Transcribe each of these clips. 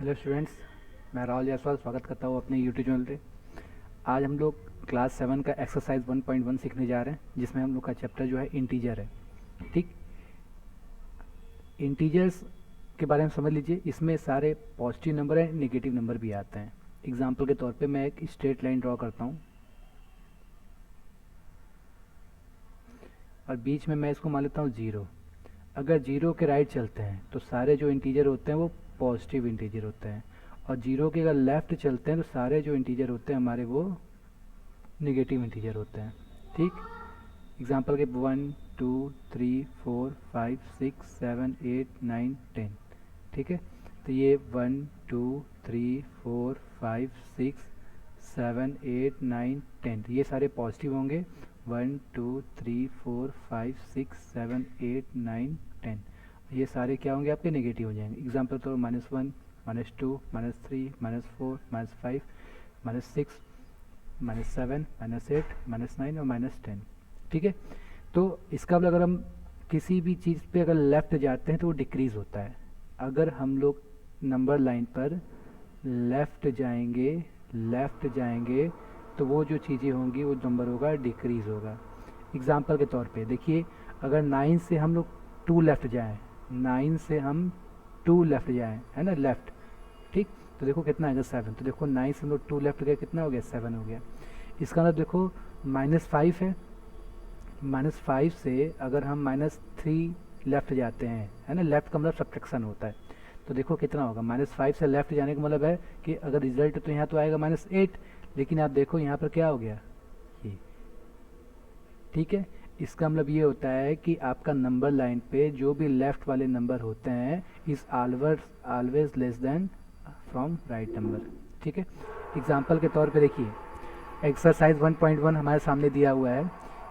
Hello students, मैं राहुल जायसवाल स्वागत करता हूँ अपने यूट्यूब चैनल पे। आज हम लोग क्लास 7 का एक्सरसाइज 1.1 सीखने जा रहे हैं, जिसमें हम लोग का चैप्टर जो है इंटीजर है। ठीक, इंटीजर्स के बारे में समझ लीजिए। इसमें सारे पॉजिटिव नंबर हैं, नेगेटिव नंबर भी आते हैं। एग्जाम्पल के तौर पे मैं एक स्ट्रेट लाइन ड्रॉ करता हूँ और बीच में मैं इसको मान लेता हूँ 0। अगर 0 के राइट चलते हैं तो सारे जो इंटीजर होते हैं वो पॉजिटिव इंटीजर होते हैं, और 0 के अगर लेफ़्ट चलते हैं तो सारे जो इंटीजर होते हैं हमारे वो निगेटिव इंटीजर होते हैं। ठीक, एग्जाम्पल के 1 2 3 4 5 6 7 8 9 10। ठीक है, तो ये 1 2 3 4 5 6 7 8 9 10 ये सारे पॉजिटिव होंगे। 1 2 3 4 5 6 7 8 9 10 ये सारे क्या होंगे, आपके नेगेटिव हो जाएंगे। एग्जाम्पल तो -1 -2 -3 -4 -5 -6 -7 -8 -9 और -10। ठीक है, तो इसका मतलब अगर हम किसी भी चीज़ पे अगर लेफ़्ट जाते हैं तो वो डिक्रीज़ होता है। अगर हम लोग नंबर लाइन पर लेफ़्ट जाएंगे तो वो जो चीज़ें होंगी वो नंबर होगा डिक्रीज़ होगा। एग्जाम्पल के तौर पे देखिए, अगर 9 से हम लोग 2 लेफ़्ट जाएँ, 9 से हम 2 लेफ़्ट जाएँ, है ना, लेफ़्ट। ठीक, तो देखो कितना आएगा 7। तो देखो 9 से हम लोग 2 लेफ़्ट गए, कितना हो गया 7 हो गया। इसका मतलब देखो -5 है, -5 से अगर हम -3 लेफ़्ट जाते हैं, है ना, लेफ़्ट का मतलब सब्ट्रैक्शन होता है। तो देखो कितना होगा, -5 से लेफ़्ट जाने का मतलब है कि अगर रिजल्ट तो यहाँ तो आएगा -8, लेकिन आप देखो यहाँ पर क्या हो गया ये। ठीक है, इसका मतलब ये होता है कि आपका नंबर लाइन पे जो भी लेफ़्ट वाले नंबर होते हैं is always less than from right number. ठीक है, एग्जाम्पल के तौर पे देखिए, एक्सरसाइज 1.1 हमारे सामने दिया हुआ है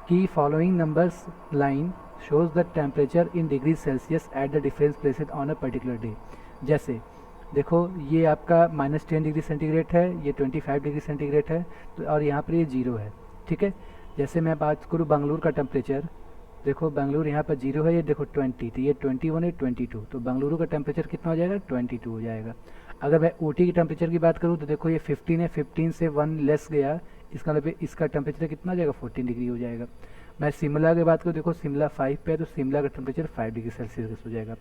कि following numbers line shows the temperature in degree Celsius at the difference places on a particular day. जैसे देखो ये आपका -10 डिग्री सेंटीग्रेड है, ये 25 डिग्री सेंटीग्रेड है, तो और यहाँ पर ये 0 है। ठीक है, जैसे मैं बात करूँ बेंगलुरु का टेम्परेचर, देखो बेंगलुरु यहाँ पर 0 है, ये देखो 20, तो ये 21 है 22, तो बेंगलुरु का टेम्परेचर कितना हो जाएगा 22 हो जाएगा। अगर मैं ऊटी की टेम्परेचर की बात करूँ तो देखो ये 15 है, 15 से 1 लेस गया, इसका मतलब इसका टेम्परेचर कितना हो जाएगा 14 डिग्री हो जाएगा। मैं शिमला की बात करूँ, देखो शिमला 5 पे है तो शिमला का टेम्परेचर 5 डिग्री सेल्सियस हो जाएगा।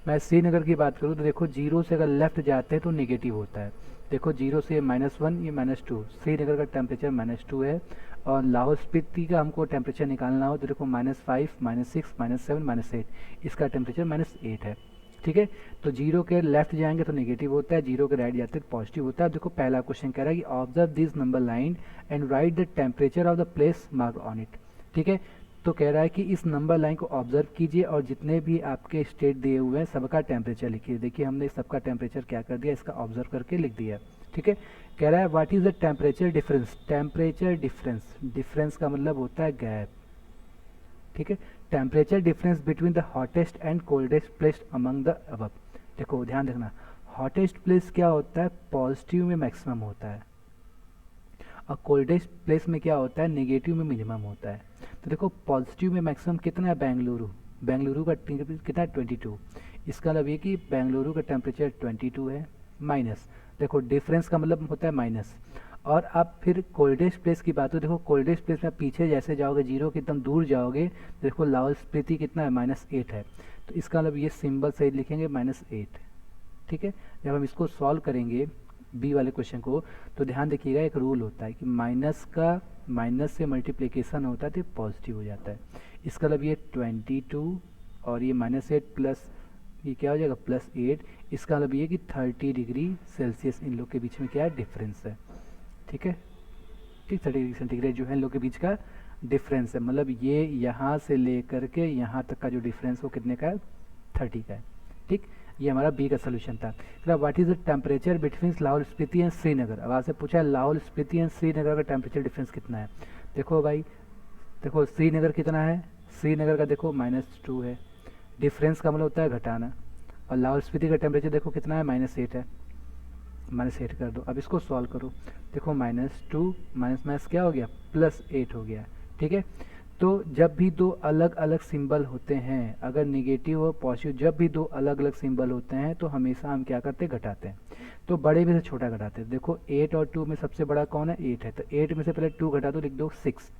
मैं श्रीनगर की बात करूँ तो देखो 0 से अगर लेफ्ट जाते हैं तो नेगेटिव होता है। देखो 0 से -1 ये -2, श्रीनगर का टेम्परेचर -2 है। और लाहौल स्पीति का हमको टेम्परेचर निकालना हो तो देखो -5 -6 -7 -8, इसका टेम्परेचर -8 है। ठीक है, तो 0 के लेफ्ट जाएंगे तो नेगेटिव होता है, 0 के राइट जाते हैं तो पॉजिटिव होता है। देखो पहला क्वेश्चन कह रहा है कि observe this number line and right the temperature of the place mark on it. ठीक है, तो कह रहा है कि इस नंबर लाइन को ऑब्जर्व कीजिए और जितने भी आपके स्टेट दिए हुए हैं सबका टेम्परेचर लिखिए। देखिए हमने सबका टेम्परेचर क्या कर दिया, इसका ऑब्जर्व करके लिख दिया। ठीक है, कह रहा है what is the temperature difference. Temperature difference, difference का मतलब होता है गैप। ठीक है, temperature difference between the hottest and coldest place among the above. देखो ध्यान रखना, हॉटेस्ट प्लेस क्या होता है, पॉजिटिव में मैक्सिमम होता है, और कोल्डेस्ट प्लेस में क्या होता है, नेगेटिव में मिनिमम होता है। तो देखो पॉजिटिव में मैक्सिमम कितना है, बेंगलुरु, बेंगलुरु का कितना है 22। इसका मतलब ये कि बेंगलुरु का टेम्परेचर 22 है, माइनस, देखो डिफरेंस का मतलब होता है माइनस। और आप फिर कोल्डेस्ट प्लेस की बात हो, देखो कोल्डेस्ट प्लेस में पीछे जैसे जाओगे 0 के एकदम दूर जाओगे, देखो लाहौल स्पीति कितना है -8 है, तो इसका मतलब ये सिंबल सही लिखेंगे -8। ठीक है, जब हम इसको सॉल्व करेंगे बी वाले क्वेश्चन को तो ध्यान देखिएगा, एक रूल होता है कि माइनस से मल्टीप्लिकेशन होता है तो पॉजिटिव हो जाता है। इसका मतलब ये 22 और ये -8 प्लस ये क्या हो जाएगा +8, इसका मतलब ये कि 30 डिग्री सेल्सियस इन लोग के बीच में क्या है, डिफरेंस है। ठीक है, ठीक, 30 डिग्री सेंटीग्रेड जो है इन लोग के बीच का डिफरेंस है, मतलब ये यहाँ से लेकर के यहाँ तक का जो डिफरेंस वो कितने का है, 30 का है। ठीक, ये हमारा बी का सोल्यूशन था। फिर what is the temperature between Lahaul Spiti and Srinagar. अब आपसे पूछा है लाहौल स्पीति एंड श्रीनगर का टेम्परेचर डिफरेंस कितना है। देखो भाई, देखो श्रीनगर कितना है, श्रीनगर का देखो -2 है, डिफरेंस का मतलब होता है घटाना, और लाहौल स्पीति का टेम्परेचर देखो कितना है, -8 है, -8 कर दो। अब इसको सॉल्व करो, देखो -2 माइनस क्या हो गया, +8 हो गया। ठीक है, तो जब भी दो अलग अलग सिंबल होते हैं, अगर निगेटिव और पॉजिटिव जब भी दो अलग अलग सिंबल होते हैं तो हमेशा हम क्या करते हैं, घटाते हैं। तो बड़े में से छोटा घटाते हैं। देखो 8 और 2 में सबसे बड़ा कौन है, 8 है, तो 8 में से पहले 2 घटा दो, लिख दो 6।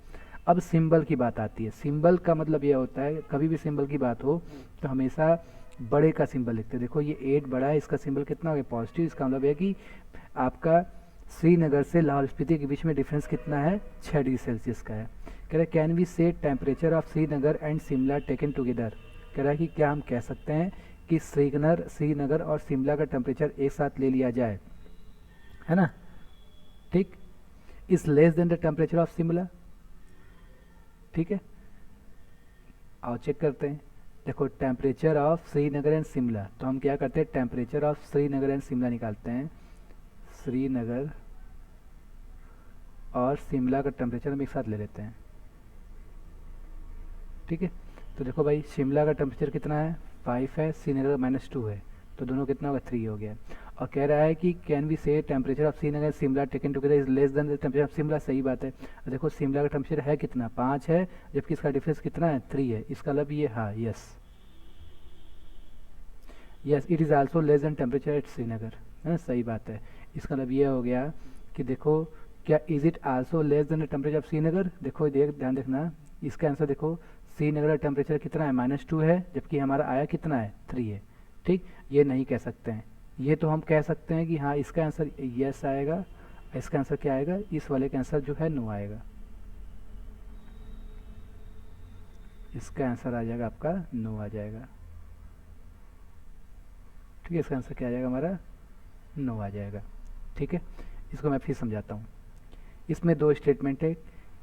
अब सिंबल की बात आती है। सिंबल का मतलब यह होता है, कभी भी सिंबल की बात हो तो हमेशा बड़े का सिंबल लिखते हैं। देखो ये 8 बड़ा है, इसका सिंबल कितना हो गया, पॉजिटिव। इसका मतलब है कि आपका श्रीनगर से लाहौल स्पीति के बीच में डिफरेंस कितना है, 6 डिग्री सेल्सियस का है। कह रहा है कैन वी से temperature of Srinagar and Shimla taken together. कह रहा है कि क्या हम कह सकते हैं कि श्रीनगर और शिमला का टेम्परेचर एक साथ ले लिया जाए, है ना, ठीक, is less than the temperature of Shimla. ठीक है, आओ चेक करते हैं। देखो temperature of Srinagar and Shimla, तो हम क्या करते हैं, temperature of Srinagar and Shimla निकालते हैं। श्रीनगर और शिमला का टेम्परेचर हम एक साथ ले लेते हैं। ठीक है, तो देखो भाई शिमला का टेम्परेचर कितना है, 5 है, श्रीनगर -2 है, तो दोनों कितना होगा, 3 हो गया। और कह रहा है कि कैन वी से temperature of Srinagar Shimla taken together is less than the temperature of Shimla. सही बात है। देखो शिमला का टेम्परेचर है कितना, 5 है, जबकि इसका डिफरेंस कितना है, 3 है। इसका मतलब ये, हाँ, yes yes it is also less than temperature at Srinagar, है ना, सही बात है। इसका मतलब ये हो गया कि देखो क्या is it also less than the temperature of Srinagar. देखो ध्यान देखना, इसका आंसर देखो, श्रीनगर का टेम्परेचर कितना है, -2 है, जबकि हमारा आया कितना है, 3 है। ठीक, ये नहीं कह सकते हैं। ये तो हम कह सकते हैं कि हाँ इसका आंसर यस आएगा, इसका आंसर क्या आएगा, इस वाले का आंसर जो है नो आएगा। इसका आंसर आ जाएगा आपका नो आ जाएगा। ठीक है, इसका आंसर क्या आ जाएगा हमारा, नो आ जाएगा। ठीक है, इसको मैं फिर समझाता हूँ। इसमें 2 स्टेटमेंट है।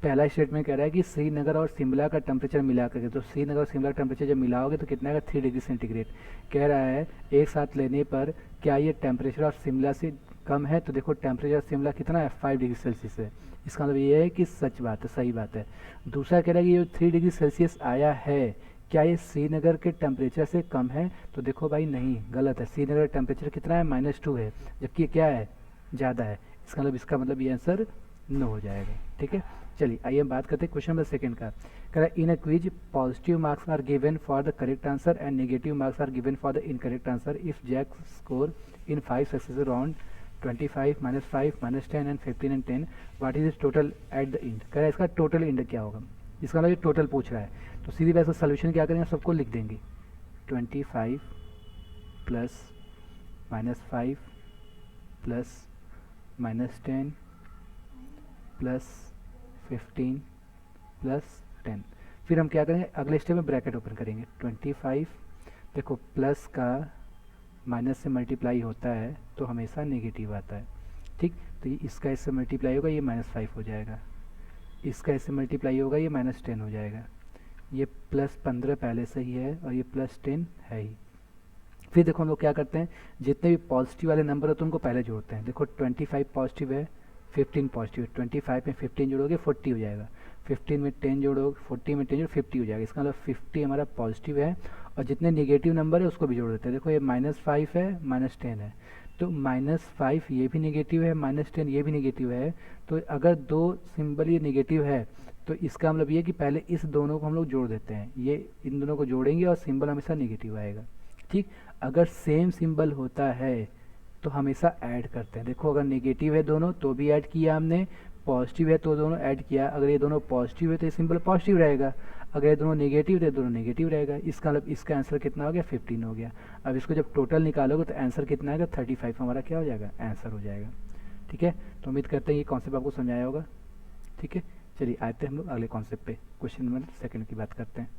पहला स्टेटमेंट कह रहा है कि श्रीनगर और शिमला का टेम्परेचर मिला करके, तो श्रीनगर और शिमला का टेम्परेचर जब मिलाओगे तो कितना आएगा, 3 डिग्री सेंटीग्रेड। कह रहा है एक साथ लेने पर क्या ये टेम्परेचर ऑफ शिमला से कम है, तो देखो टेम्परेचर ऑफ शिमला कितना है, 5 डिग्री सेल्सियस है। इसका मतलब ये है कि सच बात है, सही बात है। दूसरा कह रहा है कि ये 3 डिग्री सेल्सियस आया है, क्या ये श्रीनगर के टेम्परेचर से कम है, तो देखो भाई नहीं, गलत है। श्रीनगर का टेम्परेचर कितना है, -2 है, जबकि क्या है, ज़्यादा है। इसका मतलब ये आंसर नो हो जाएगा। ठीक है, चलिए आइए हम बात करते हैं क्वेश्चन नंबर 2 का। कह रहा है in a quiz positive marks are given for the correct answer and negative marks are given for the incorrect answer if Jack score in 5 successive round 25, -5, -10 and 15 and 10, what is is total at the end. कह रहा है इसका total and क्या होगा, इसका मतलब ये total पूछ रहा है। तो सीधी वैसे सोल्यूशन क्या करेंगे, सबको लिख देंगे, 25 प्लस -5 प्लस -10 प्लस 15 प्लस 10। फिर हम क्या करेंगे, अगले स्टेप में ब्रैकेट ओपन करेंगे। 25, देखो प्लस का माइनस से मल्टीप्लाई होता है तो हमेशा नेगेटिव आता है। ठीक, तो ये इसका इससे मल्टीप्लाई होगा, ये -5 हो जाएगा, इसका इससे मल्टीप्लाई होगा, ये -10 हो जाएगा, ये +15 पहले से ही है और ये +10 है ही। फिर देखो हम लोग क्या करते हैं, जितने भी पॉजिटिव वाले नंबर होते हैं उनको पहले जोड़ते हैं। देखो 25 पॉजिटिव है, 15 पॉजिटिव है, 25 में 15 जोड़ोगे 40 हो जाएगा, 15 में 10 जोड़ोगे, 40 में 10 जोड़ो 50 हो जाएगा। इसका मतलब 50 हमारा पॉजिटिव है, और जितने नेगेटिव नंबर है उसको भी जोड़ देते हैं। देखो ये -5 है, -10 है, तो -5 ये भी नेगेटिव है, -10 ये भी नेगेटिव है। तो अगर 2 सिंबल ये नेगेटिव है तो इसका मतलब ये कि पहले इस दोनों को हम लोग जोड़ देते हैं, ये इन दोनों को जोड़ेंगे और सिंबल हमेशा नेगेटिव आएगा। ठीक, अगर सेम सिंबल होता है तो हमेशा ऐड करते हैं। देखो अगर नेगेटिव है दोनों तो भी ऐड किया हमने, पॉजिटिव है तो दोनों ऐड किया। अगर ये दोनों पॉजिटिव है तो ये सिंबल पॉजिटिव रहेगा, अगर ये दोनों नेगेटिव है तो दोनों नेगेटिव रहेगा। इसका मतलब इसका आंसर कितना हो गया, 15 हो गया। अब इसको जब टोटल निकालोगे तो आंसर कितना आएगा, 35 हमारा क्या हो जाएगा, आंसर हो जाएगा। ठीक है, तो उम्मीद करते हैं ये कॉन्सेप्ट आपको समझाया होगा। ठीक है, चलिए आते हैं हम लोग अगले कॉन्सेप्ट पे, क्वेश्चन नंबर 2 की बात करते हैं।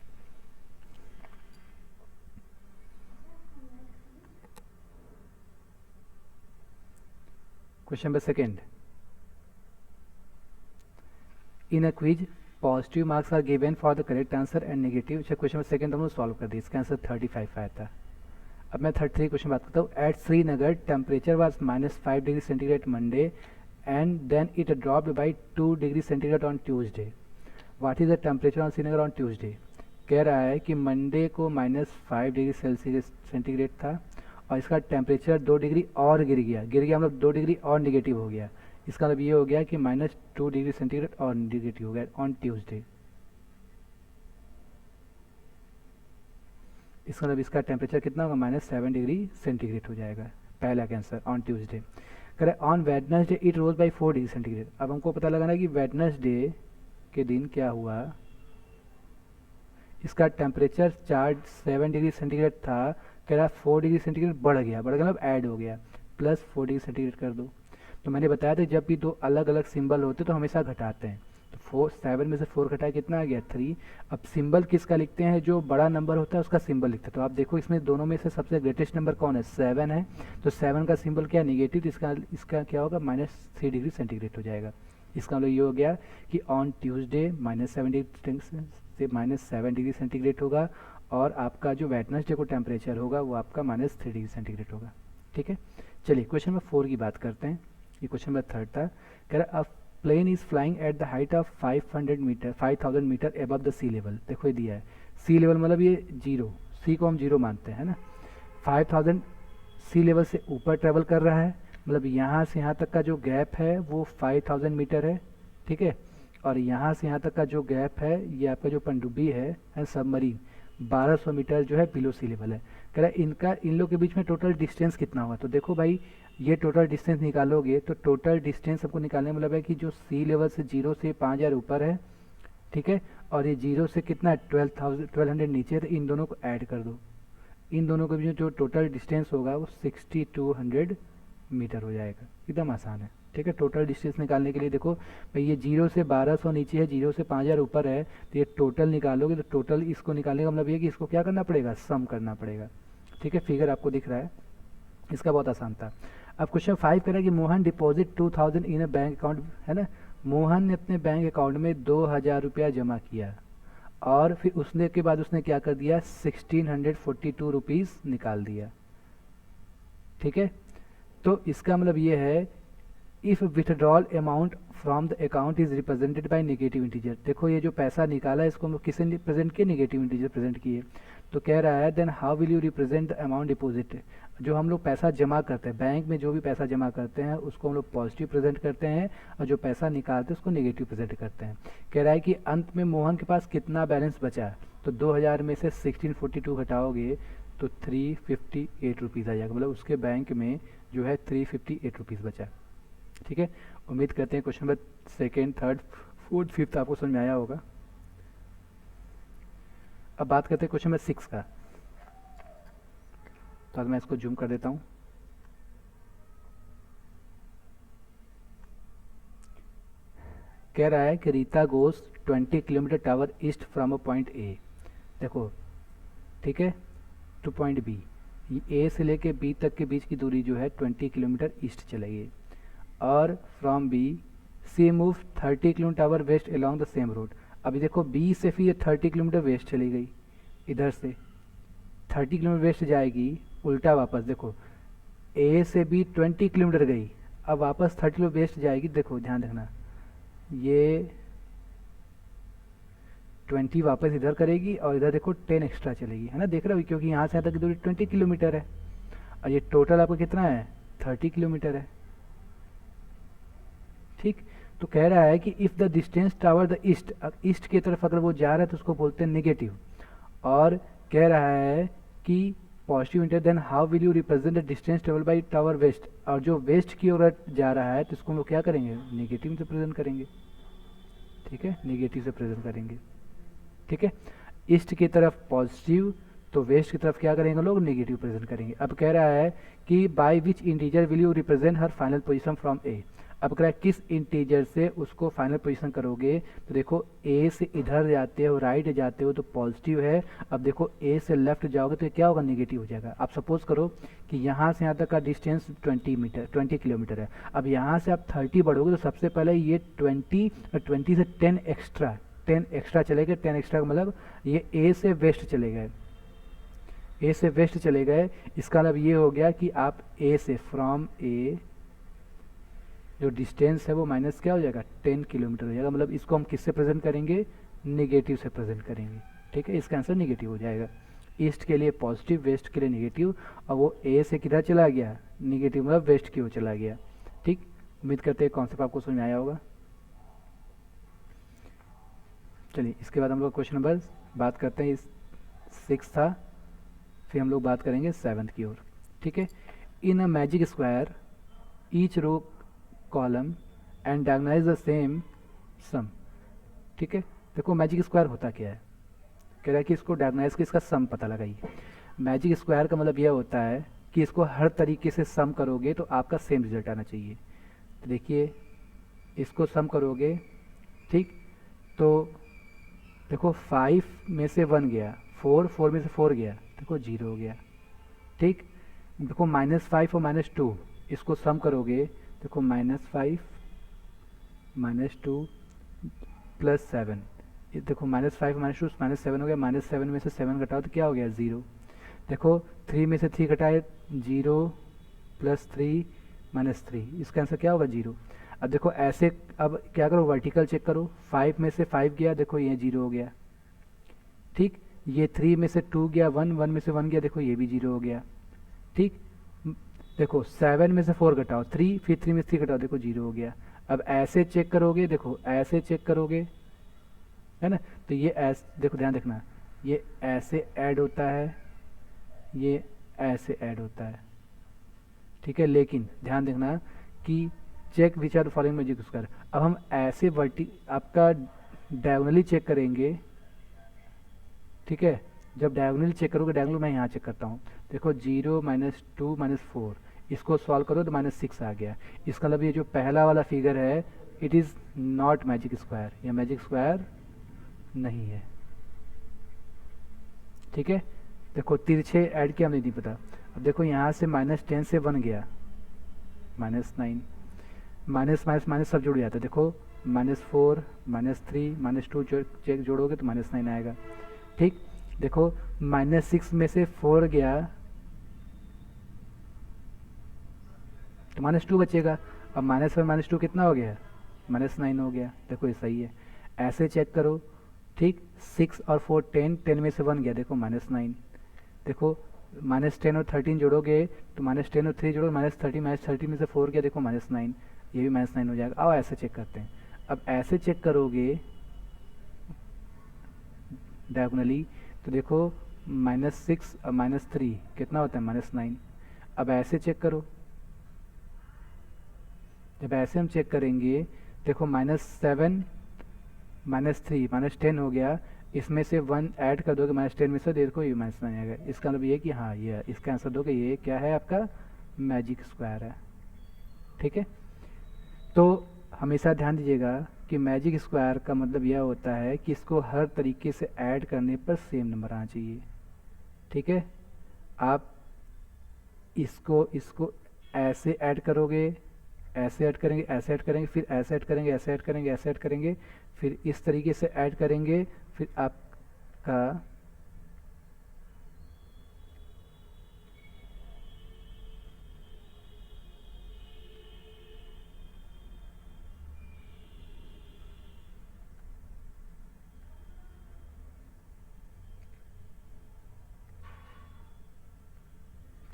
Question number 2, in a quiz positive marks are given for the correct answer and negative. अच्छा क्वेश्चन नंबर 2 हम लोग सॉल्व कर दिए, इसका आंसर 35 आया था। अब मैं 33 क्वेश्चन बात करता हूँ। At Srinagar temperature was -5 degree centigrade Monday and then it dropped by 2 degree centigrade on Tuesday, what is the temperature on Srinagar on Tuesday. कह रहा है कि मंडे को -5 डिग्री सेंटीग्रेड था और इसका टेम्परेचर 2 डिग्री और गिर गया मतलब 2 डिग्री और निगेटिव हो गया। इसका मतलब ये हो गया कि -2 डिग्री सेंटीग्रेड और निगेटिव हो गया ऑन ट्यूसडे। इसका मतलब इसका टेम्परेचर कितना होगा, -7 डिग्री सेंटीग्रेड हो जाएगा। पहला का आंसर ऑन ट्यूसडे। करें on Wednesday it rose by 4 degree centigrade. अब हमको पता लगाना है कि वेडनेसडे के दिन क्या हुआ, इसका टेम्परेचर 7 डिग्री सेंटीग्रेड था, कह रहा 4 डिग्री सेंटीग्रेड बढ़ गया मतलब ऐड हो गया, +4 डिग्री सेंटीग्रेड कर दो। तो मैंने बताया था जब भी दो अलग अलग सिंबल होते तो हमेशा घटाते हैं। तो 7 में से 4 घटाया कितना आ गया, 3। अब सिंबल किसका लिखते हैं, जो बड़ा नंबर होता है उसका सिंबल लिखते हैं। तो आप देखो इसमें दोनों में से सबसे ग्रेटेस्ट नंबर कौन है, 7 है। तो 7 का सिंबल क्या, निगेटिव। इसका क्या होगा, -3 डिग्री सेंटीग्रेड हो जाएगा। इसका मतलब ये हो गया कि ऑन ट्यूसडे -7 डिग्री सेंटीग्रेड होगा, और आपका जो वेडनेसडे को टेम्परेचर होगा वो आपका -3 डिग्री सेंटीग्रेड होगा। ठीक है, चलिए क्वेश्चन नंबर 4 की बात करते हैं। ये क्वेश्चन नंबर 3 था। कह रहा a plane is flying at the height of 5000 metre above the sea level. देखो ये दिया है सी लेवल मतलब ये जीरो, सी को हम जीरो मानते हैं ना। 5000 सी लेवल से ऊपर ट्रेवल कर रहा है, मतलब यहाँ से यहाँ तक का जो गैप है वो 5000 मीटर है। ठीक है, और यहाँ से यहाँ तक का जो गैप है ये आपका जो पनडुब्बी है सबमरीन, 1200 मीटर जो है बिलो सी लेवल है। कह रहा है इन लोग के बीच में टोटल डिस्टेंस कितना होगा। तो देखो भाई ये टोटल डिस्टेंस निकालोगे तो टोटल डिस्टेंस हमको निकालने मतलब है कि जो सी लेवल से 0 से 5000 ऊपर है, ठीक है, और ये 0 से कितना 1200 नीचे है, तो इन दोनों को ऐड कर दो। इन दोनों के बीच जो टोटल डिस्टेंस होगा वो 6200 मीटर हो जाएगा। एकदम आसान है। ठीक है, टोटल डिस्टेंस निकालने के लिए देखो भाई ये 0 से 1200 नीचे है, 0 से 5000 ऊपर है, तो ये टोटल निकालोगे तो टोटल इसको निकालने का मतलब ये कि इसको क्या करना पड़ेगा, सम करना पड़ेगा। ठीक है, फिगर आपको दिख रहा है, इसका बहुत आसान था। अब क्वेश्चन 5 कह रहा है कि Mohan deposit 2000 in a bank account, है ना। मोहन ने अपने बैंक अकाउंट में 2000 रुपया जमा किया, और फिर उसने के बाद उसने क्या कर दिया, 1642 रुपीज़ निकाल दिया। ठीक है, तो इसका मतलब ये है if withdrawal amount from the account is represented by negative integer. देखो ये जो पैसा निकाला है इसको हम किससे रिप्रेजेंट किए, नेगेटिव इंटीजर प्रेजेंट किए। तो कह रहा है then how will you represent the amount deposit. जो हम लोग पैसा जमा करते हैं बैंक में, जो भी पैसा जमा करते हैं उसको हम लोग पॉजिटिव प्रेजेंट करते हैं, और जो पैसा निकालते हैं उसको नेगेटिव प्रेजेंट करते हैं। कह रहा है कि अंत में मोहन के पास कितना बैलेंस बचा। तो 2000 में से 1642 घटाओगे तो 358 रुपीज़ आ जाएगा, मतलब उसके बैंक में जो है 358 रुपीज़ बचा। ठीक है, उम्मीद करते हैं question number 2nd, 3rd, 4th, 5th आपको समझ में आया होगा। अब बात करते हैं क्वेश्चन नंबर 6 का। तो आज मैं इसको जूम कर देता हूँ। कह रहा है कि रीता गोस 20 kilometre tower east from a point A. देखो ठीक है, टू पॉइंट बी, ए से लेके बी तक के बीच की दूरी जो है 20 किलोमीटर ईस्ट चलेगी। और from B C move 30 kilometre towards west along the same road. अभी देखो बी से फिर ये 30 किलोमीटर वेस्ट चली गई, इधर से 30 किलोमीटर वेस्ट जाएगी, उल्टा वापस देखो ए से बी 20 किलोमीटर गई, अब वापस 30 किलोमीटर वेस्ट जाएगी। देखो ध्यान रखना, ये 20 वापस इधर करेगी और इधर देखो 10 एक्स्ट्रा चलेगी, है ना, देख रहे हो, क्योंकि यहाँ से यहाँ तक की दूरी 20 किलोमीटर है, और ये टोटल आपको कितना है, 30 किलोमीटर है। ठीक, तो कह रहा है कि if the distance tower the east, east की तरफ अगर वो जा रहा है तो उसको बोलते हैं नेगेटिव। और कह रहा है कि positive integer, then how will you represent the distance travel by towards west. और जो वेस्ट की ओर जा रहा है तो इसको हम लोग क्या करेंगे, नेगेटिव से प्रेजेंट करेंगे। ठीक है, नेगेटिव से प्रेजेंट करेंगे। ठीक है, ईस्ट की तरफ पॉजिटिव, तो वेस्ट की तरफ क्या करेंगे लोग, नेगेटिव प्रेजेंट करेंगे। अब कह रहा है कि by which integer will you represent her final position from A. अब कह रहा है किस इंटीजर से उसको फाइनल पोजीशन करोगे। तो देखो ए से इधर जाते हो, राइट जाते हो तो पॉजिटिव है। अब देखो ए से लेफ्ट जाओगे तो क्या होगा, नेगेटिव हो जाएगा। आप सपोज करो कि यहाँ से यहाँ तक का डिस्टेंस 20 किलोमीटर है। अब यहाँ से आप 30 बढ़ोगे तो सबसे पहले ये 20 से 10 एक्स्ट्रा चले गए। 10 एक्स्ट्रा का मतलब ये ए से वेस्ट चले गए, ए से वेस्ट चले गए। इसका मतलब ये हो गया कि आप ए से फ्रॉम ए जो डिस्टेंस है वो माइनस क्या हो जाएगा, 10 किलोमीटर हो जाएगा। मतलब इसको हम किससे प्रेजेंट करेंगे, नेगेटिव से प्रेजेंट करेंगे। ठीक है, इसका आंसर नेगेटिव हो जाएगा। ईस्ट के लिए पॉजिटिव, वेस्ट के लिए नेगेटिव, और वो ए से किधर चला गया, नेगेटिव, मतलब वेस्ट की ओर चला गया। ठीक, उम्मीद करते हैं कॉन्सेप्ट आपको समझ में आया होगा। चलिए इसके बाद हम लोग क्वेश्चन नंबर बात करते हैं, 6 था फिर हम लोग बात करेंगे 7th की ओर, ठीक है। In a magic square each row column and diagonalise the same sum, ठीक है। देखो मैजिक स्क्वायर होता क्या है, कह रहा है कि इसको डायगोनालाइज के इसका सम पता लगाइए। मैजिक स्क्वायर का मतलब यह होता है कि इसको हर तरीके से सम करोगे तो आपका सेम रिजल्ट आना चाहिए। तो देखिए इसको सम करोगे, ठीक, तो देखो 5 में से 1 गया, 4 में से 4 गया, देखो 0 हो गया, ठीक। देखो -5 और -2 इसको सम करोगे, देखो -5 -2 +7, देखो -5 -2 -7 हो गया, -7 में से 7 घटाओ तो क्या हो गया 0। देखो 3 में से 3 घटाए 0 +3 -3, इसका आंसर क्या होगा 0। अब देखो ऐसे, अब क्या करो वर्टिकल चेक करो, 5 में से 5 गया, देखो ये 0 हो गया, ठीक। ये 3 में से 2 गया, 1 में से 1 गया, देखो ये भी 0 हो गया, ठीक। देखो 7 में से 4 घटाओ 3, फिर 3 में से 3 घटाओ, देखो 0 हो गया। अब ऐसे चेक करोगे, देखो ऐसे चेक करोगे, है ना, तो ये ऐसे, देखो ध्यान रखना, ये ऐसे ऐड होता है, ये ऐसे ऐड होता है, ठीक है। लेकिन ध्यान देखना कि check which are the following magic square, अब हम ऐसे आपका डायगोनली चेक करेंगे, ठीक है। जब डायगोनली चेक करोगे, डायगोनल मैं यहाँ चेक करता हूँ, देखो 0 -2 -4, इसको सॉल्व करो तो -6 आ गया। इसका मतलब ये जो पहला वाला फिगर है it is not magic square, यह मैजिक स्क्वायर नहीं है, ठीक है। देखो तिरछे ऐड किया, हमें नहीं पता। अब देखो यहाँ से -10 से 1 गया, -9, माइनस माइनस माइनस सब जुड़ जाता है, देखो -4 -3 -2 चेक जोड़ोगे तो -9 आएगा, ठीक। देखो -6 में से 4 गया तो -2 बचेगा, अब -1 -2 कितना हो गया, -9 हो गया, देखो ये सही है। ऐसे चेक करो, ठीक, 6 और 4 10, 10 में से 1 गया, देखो -9, देखो -10 और 13 जोड़ोगे तो -10 और 3 जोड़ोगे -30 में से 4 गया, देखो -9, ये भी -9 हो जाएगा। अब ऐसे चेक करते हैं, अब ऐसे चेक करोगे डायगोनली तो देखो -6 और -3 कितना होता है -9। अब ऐसे चेक करो, जब ऐसे हम चेक करेंगे, देखो -7 -3 -10 हो गया, इसमें से 1 ऐड कर दोगे -10 में से, देखो ये -9 आएगा। इसका मतलब ये कि हाँ ये इसका आंसर दोगे, ये क्या है आपका मैजिक स्क्वायर है, ठीक है। तो हमेशा ध्यान दीजिएगा कि मैजिक स्क्वायर का मतलब यह होता है कि इसको हर तरीके से ऐड करने पर सेम नंबर आना चाहिए, ठीक है। आप इसको ऐसे ऐड करोगे, ऐसे ऐड करेंगे, ऐसे ऐड करेंगे, फिर ऐसे ऐड करेंगे, ऐसे ऐड करेंगे, ऐसे ऐड करेंगे, फिर इस तरीके से ऐड करेंगे, फिर आपका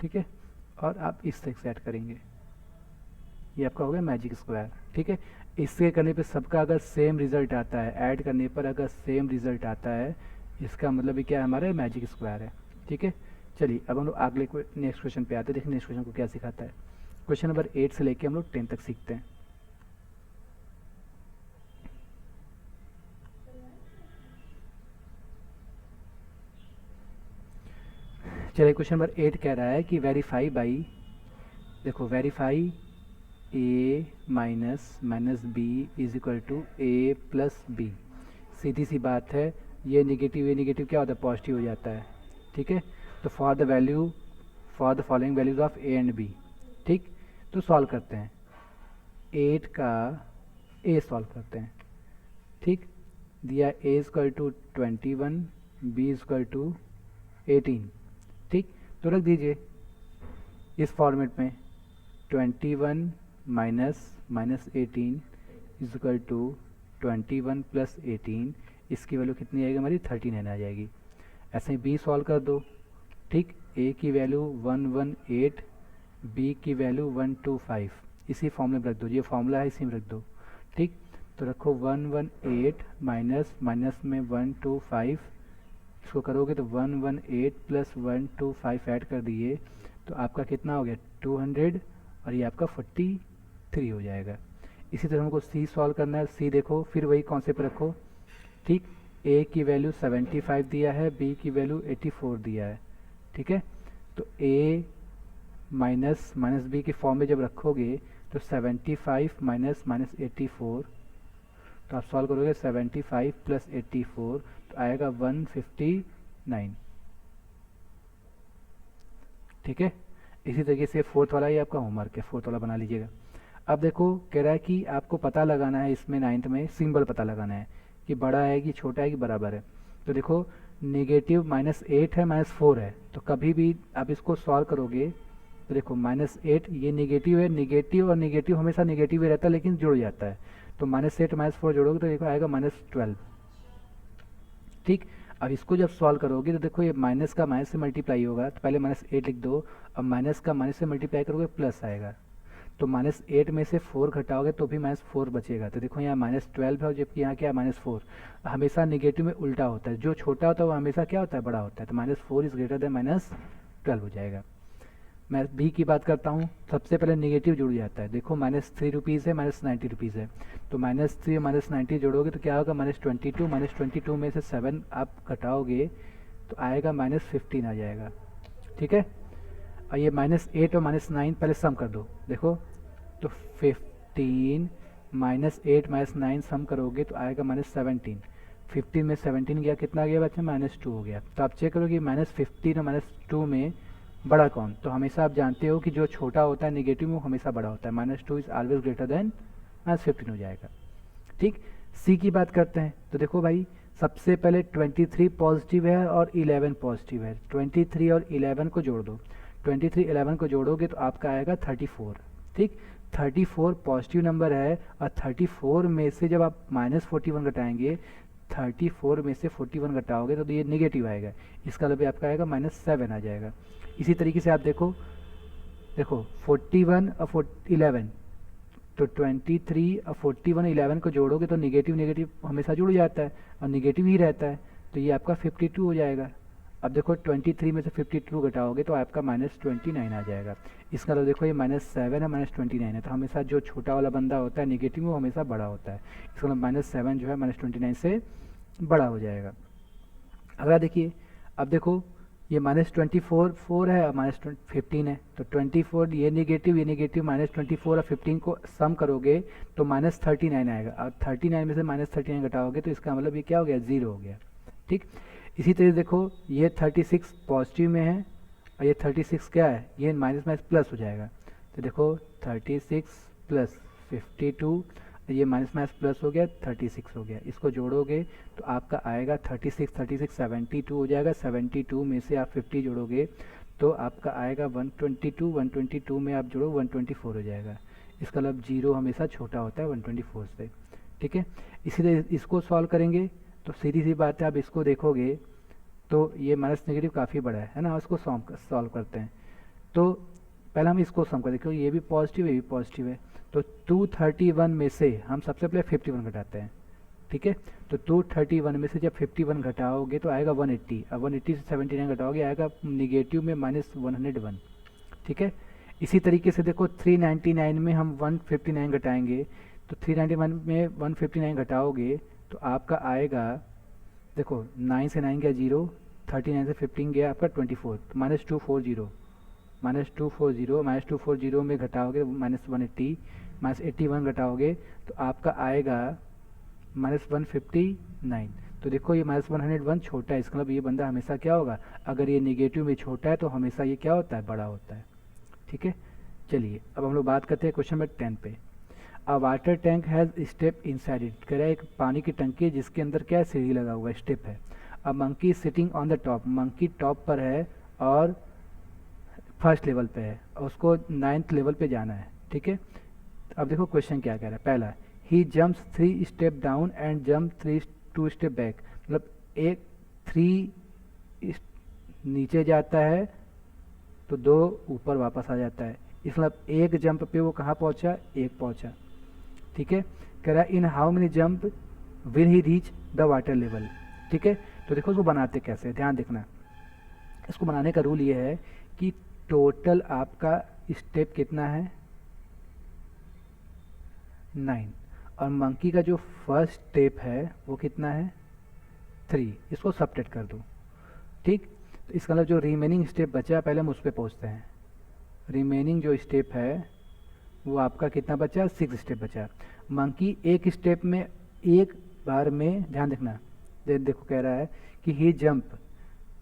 ठीक है, और आप इस तरीके से ऐड करेंगे, ये आपका हो गया मैजिक स्क्वायर, ठीक है। इसके करने पे सबका अगर सेम रिजल्ट आता है, ऐड करने पर अगर सेम रिजल्ट आता है, इसका मतलब भी क्या है, हमारा मैजिक स्क्वायर है, ठीक है। चलिए अब हम लोग अगले नेक्स्ट क्वेश्चन पे आते हैं, देखिए नेक्स्ट क्वेश्चन को क्या सिखाता है। क्वेश्चन नंबर 8 से लेके हम लोग 10 तक सीखते हैं। चलिए क्वेश्चन नंबर 8 कह रहा है कि वेरीफाई बाई, देखो verify a minus b is equal to a plus b. सीधी सी बात है, ये नेगेटिव क्या होता है, पॉजिटिव हो जाता है, ठीक है। तो for the following values of A and B, ठीक। तो सॉल्व करते हैं, 8 का ए सॉल्व करते हैं, ठीक। दिया a is equal to 21, b is equal to 18, ठीक। तो रख दीजिए इस फॉर्मेट में 21 माइनस 18 इजक्वल टू 21 प्लस 18, इसकी वैल्यू कितनी आएगी हमारी 39 आ जाएगी। ऐसे ही बी सॉल्व कर दो, ठीक। ए की वैल्यू 118, बी की वैल्यू 125, इसी फॉर्मूले में रख दो, ये फॉर्मूला है इसी में रख दो, ठीक। तो रखो 118 माइनस में 125 इसको करोगे तो 118 प्लस 125 ऐड कर दिए तो आपका कितना हो गया 200 और ये आपका 43 हो जाएगा। इसी तरह हमको सी सॉल्व करना है। सी देखो फिर वही कॉन्सेप्ट रखो, ठीक। ए की वैल्यू 75 दिया है, बी की वैल्यू 84 दिया है, ठीक है। तो ए माइनस माइनस बी के फॉर्म में जब रखोगे तो 75 माइनस माइनस 84, तो आप सॉल्व करोगे 75 प्लस 84 तो आएगा 159, ठीक है। इसी तरीके से फोर्थ वाला ही आपका होमवर्क है, फोर्थ वाला बना लीजिएगा। अब देखो कह रहा है कि आपको पता लगाना है, इसमें 9th में सिंबल पता लगाना है कि बड़ा है कि छोटा है कि बराबर है। तो देखो नेगेटिव -8 है -4 है, तो कभी भी आप इसको सॉल्व करोगे तो देखो -8 ये नेगेटिव है, नेगेटिव और नेगेटिव हमेशा नेगेटिव ही रहता है लेकिन जुड़ जाता है। तो -8 -4 जोड़ोगे तो देखो आएगा -12, ठीक। अब इसको जब सॉल्व करोगे तो देखो ये माइनस का माइनस से मल्टीप्लाई होगा, तो पहले -8 लिख दो, अब माइनस का माइनस से मल्टीप्लाई करोगे प्लस आएगा। तो -8 में से 4 घटाओगे तो भी -4 बचेगा। तो देखो यहाँ -12 है जबकि यहाँ क्या है -4। हमेशा नेगेटिव में उल्टा होता है, जो छोटा होता है वो हमेशा क्या होता है बड़ा होता है। तो -4 इज ग्रेटर देन -12 हो जाएगा। मैं बी की बात करता हूँ, सबसे पहले नेगेटिव जुड़ जाता है। देखो -3 रुपीज़ है -90 रुपीज़ है, तो -3 -90 जोड़ोगे तो क्या होगा -22, -22 में से 7 आप घटाओगे तो आएगा -15 आ जाएगा, ठीक है। और ये -8 और -9 पहले सम कर दो, देखो तो 15 -8 -9 सम करोगे तो आएगा -17। 15 में 17 गया, कितना गया बच्चे -2 हो गया। तो आप चेक करोगे -15 और -2 में बड़ा कौन। तो हमेशा आप जानते हो कि जो छोटा होता है नेगेटिव वो हमेशा बड़ा होता है। -2 इज ऑलवेज ग्रेटर देन -15 हो जाएगा, ठीक। सी की बात करते हैं तो देखो भाई सबसे पहले 23 पॉजिटिव है और 11 पॉजिटिव है। 23 और 11 को जोड़ दो, 23 11 को जोड़ोगे तो आपका आएगा 34, ठीक। 34 पॉजिटिव नंबर है और 34 में से जब आप -41 घटाएंगे, 34 में से 41 घटाओगे तो ये नेगेटिव आएगा, इसका मतलब आपका आएगा -7 आ जाएगा। इसी तरीके से आप देखो 41 और 11, तो 23 और 41 11 को जोड़ोगे तो नेगेटिव नेगेटिव हमेशा जुड़ जाता है और नेगेटिव ही रहता है, तो ये आपका 52 हो जाएगा। अब देखो 23 में से 52 घटाओगे तो आपका -29 आ जाएगा। इसका मतलब देखो ये -7 है -29 है, तो हमेशा जो छोटा वाला बंदा होता है नेगेटिव वो हमेशा बड़ा होता है। इसका मतलब -7 जो है -29 से बड़ा हो जाएगा। अगला देखिए, अब देखो ये -24 4 है और -15 है, तो 24 ये नेगेटिव -24 और 15 को सम करोगे तो -39 आएगा। और 39 में से -39 घटाओगे तो इसका मतलब ये क्या हो गया 0 हो गया, ठीक। इसी तरह देखो ये 36 पॉजिटिव में है और ये 36 क्या है, ये माइनस माइनस प्लस हो जाएगा। तो देखो 36 प्लस 52, ये माइनस माइनस प्लस हो गया 36 हो गया। इसको जोड़ोगे तो आपका आएगा 36 72 हो जाएगा। 72 में से आप 50 जोड़ोगे तो आपका आएगा 122, 122 में आप जोड़ो 124 हो जाएगा। इसका मतलब 0 हमेशा छोटा होता है 124 से, ठीक है। इसी तरह इसको सॉल्व करेंगे तो सीधी सी बात है, आप इसको देखोगे तो ये माइनस नेगेटिव काफ़ी बड़ा है ना। इसको सॉल्व करते हैं तो पहले हम इसको सम कर देखो, ये भी पॉजिटिव है ये भी पॉजिटिव है। तो 231 में से हम सबसे पहले 51 घटाते हैं, ठीक है। तो 231 में से जब 51 घटाओगे तो आएगा 180, अब 180 से 79 घटाओगे आएगा नेगेटिव में -101, ठीक है। इसी तरीके से देखो 399 में हम 159 घटाएंगे, तो 391 में 159 घटाओगे तो आपका आएगा, देखो 9 से 9 गया 0, 39 से 15 गया आपका 24, तो -240 -240 में घटाओगे -180 -81 घटाओगे तो आपका आएगा -159। तो देखो ये -101 छोटा है, इसका मतलब ये बंदा हमेशा क्या होगा, अगर ये नेगेटिव में छोटा है तो हमेशा ये क्या होता है बड़ा होता है, ठीक है। चलिए अब हम लोग बात करते हैं क्वेश्चन नंबर 10 पे। अ water tank has step inside it, कह रहा है एक पानी की टंकी है जिसके अंदर क्या सीढ़ी लगा हुआ है, स्टेप है। अब monkey sitting on the top, monkey top पर है और फर्स्ट लेवल पे है और उसको 9th लेवल पे जाना है, ठीक है। अब देखो क्वेश्चन क्या कह रहा है। पहला, he jumps 3 step down and jump 2 step back, मतलब एक 3 नीचे जाता है तो 2 ऊपर वापस आ जाता है। इस मतलब एक जंप पे वो कहाँ पहुँचा, 1 पहुँचा, ठीक है। कह रहा है इन how many jump will he reach the water level, ठीक है। तो देखो इसको बनाते कैसे, ध्यान देखना। इसको बनाने का रूल ये है कि टोटल आपका स्टेप कितना है 9, और मंकी का जो फर्स्ट स्टेप है वो कितना है 3, इसको सबट्रैक्ट कर दो। ठीक, तो इसका मतलब जो रिमेनिंग स्टेप बचा पहले हम उस पर पहुँचते हैं। रिमेनिंग जो स्टेप है वो आपका कितना बचा, 6 स्टेप बचा। मंकी एक स्टेप में एक बार में, ध्यान देखना, देखो कह रहा है कि ही जंप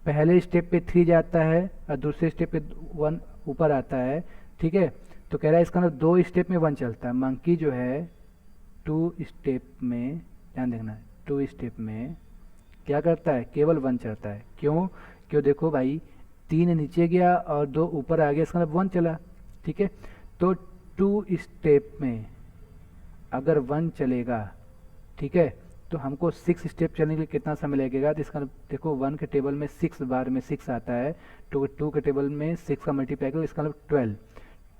पहले स्टेप पे 3 जाता है और दूसरे स्टेप पे 1 ऊपर आता है। ठीक है, तो कह रहा है इसका मतलब 2 स्टेप में 1 चलता है। मंकी जो है 2 स्टेप में, ध्यान देखना, 2 स्टेप में क्या करता है, केवल 1 चढ़ता है। क्यों, क्यों, देखो भाई 3 नीचे गया और 2 ऊपर आ गया, इसका मतलब 1 चला। ठीक है, तो 2 स्टेप में अगर 1 चलेगा, ठीक है, तो हमको 6 स्टेप चलने के लिए कितना समय लगेगा, तो इसका देखो 1 के टेबल में 6 बार में 6 आता है, तो 2 के टेबल में 6 का मल्टीप्लाई करो, इसका मतलब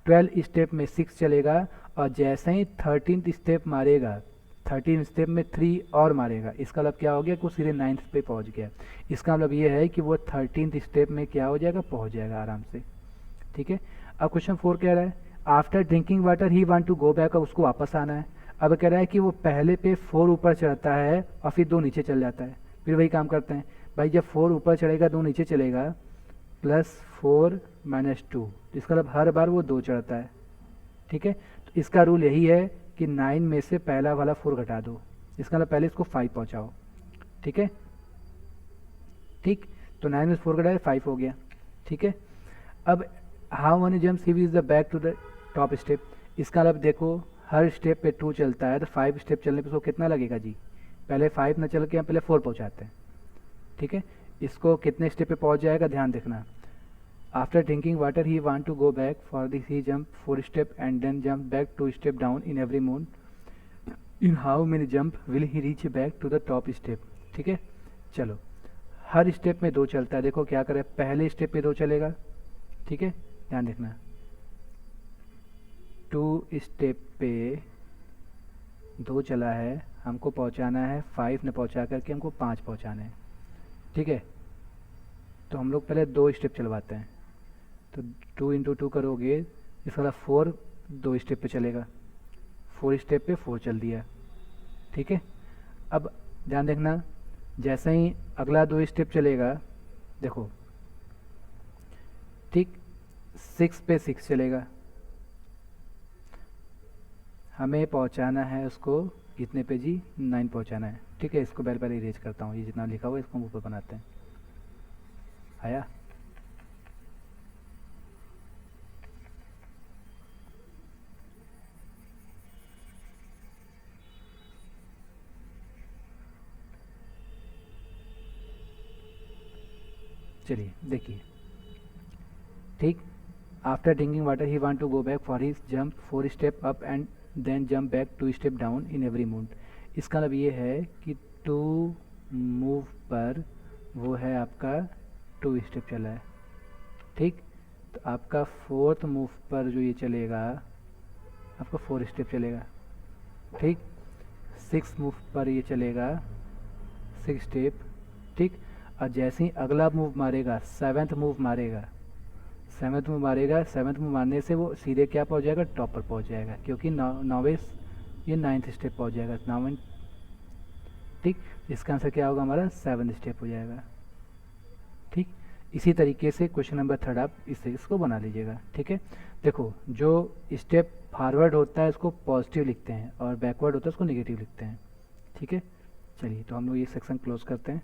12 स्टेप में 6 चलेगा, और जैसे ही 13th स्टेप मारेगा, 13 स्टेप में 3 और मारेगा, इसका मतलब क्या हो गया कि वो सीधे 9th पे पहुंच गया। इसका मतलब ये है कि वो 13th स्टेप में क्या हो जाएगा, पहुंच जाएगा आराम से। ठीक है, अब क्वेश्चन 4 कह रहा है after drinking water he want to go back, अब उसको वापस आना है। अब कह रहा है कि वो पहले पे 4 ऊपर चढ़ता है और फिर 2 नीचे चल जाता है। फिर वही काम करते हैं भाई, जब 4 ऊपर चढ़ेगा 2 नीचे चलेगा, +4 - 2, इसका मतलब हर बार वो 2 चढ़ता है। ठीक है, तो इसका रूल यही है कि 9 में से पहला वाला 4 घटा दो, इसका मतलब पहले इसको 5 पहुंचाओ। ठीक है, ठीक, तो 9 में से 4 घटाए 5 हो गया। ठीक है, अब how many jumps he is the back to the top step, इसका मतलब देखो हर स्टेप पे 2 चलता है, तो 5 स्टेप चलने पे उसको कितना लगेगा जी, पहले 5 न चल के हम पहले 4 पहुंचाते हैं। ठीक है, इसको कितने स्टेप पे पहुंच जाएगा, ध्यान देखना। After drinking water he want to go back for this he jump 4 step and then jump back 2 step down in every moon, in how many jump will he reach back to the top step. ठीक है, चलो हर step में 2 चलता है, देखो क्या करे, पहले स्टेप पे 2 चलेगा। ठीक है, ध्यान देखना, 2 स्टेप पे 2 चला है, हमको पहुंचाना है 5 ने पहुंचा करके हमको 5 पहुंचाना है। ठीक है, तो हम लोग पहले 2 स्टेप चलवाते हैं, तो 2 × 2 करोगे, इसका मतलब 4 2 स्टेप पे चलेगा, 4 स्टेप पे 4 चल दिया। ठीक है, अब ध्यान देखना, जैसे ही अगला 2 स्टेप चलेगा, देखो ठीक 6 पे 6 चलेगा, हमें पहुंचाना है उसको कितने पे जी, 9 पहुंचाना है। ठीक है, इसको पहले इरेज करता हूँ, ये जितना लिखा हुआ है इसको ऊपर बनाते हैं। आया, चलिए देखिए। ठीक, after drinking water he want to go back for his jump 4 step up and then jump back 2 step down in every move, इसका मतलब ये है कि 2 मूव पर वो है आपका 2 स्टेप चला है। ठीक, तो आपका 4th मूव पर जो ये चलेगा आपका 4 स्टेप चलेगा। ठीक, 6 मूव पर ये चलेगा 6 स्टेप। ठीक, और जैसे ही अगला मूव मारेगा 7th मूव मारेगा, 7th मूव मारेगा, 7th मूव मारने से वो सीधे क्या पहुंच जाएगा, टॉप पर पहुंच जाएगा, क्योंकि 9वें ये 9th स्टेप पहुंच जाएगा 9। ठीक, इसका आंसर क्या होगा हमारा 7th स्टेप हो जाएगा। ठीक, इसी तरीके से क्वेश्चन नंबर 3 आप इसको बना लीजिएगा। ठीक है, देखो जो स्टेप फॉरवर्ड होता है उसको पॉजिटिव लिखते हैं और बैकवर्ड होता है उसको नेगेटिव लिखते हैं। ठीक है, चलिए तो हम लोग ये सेक्शन क्लोज करते हैं।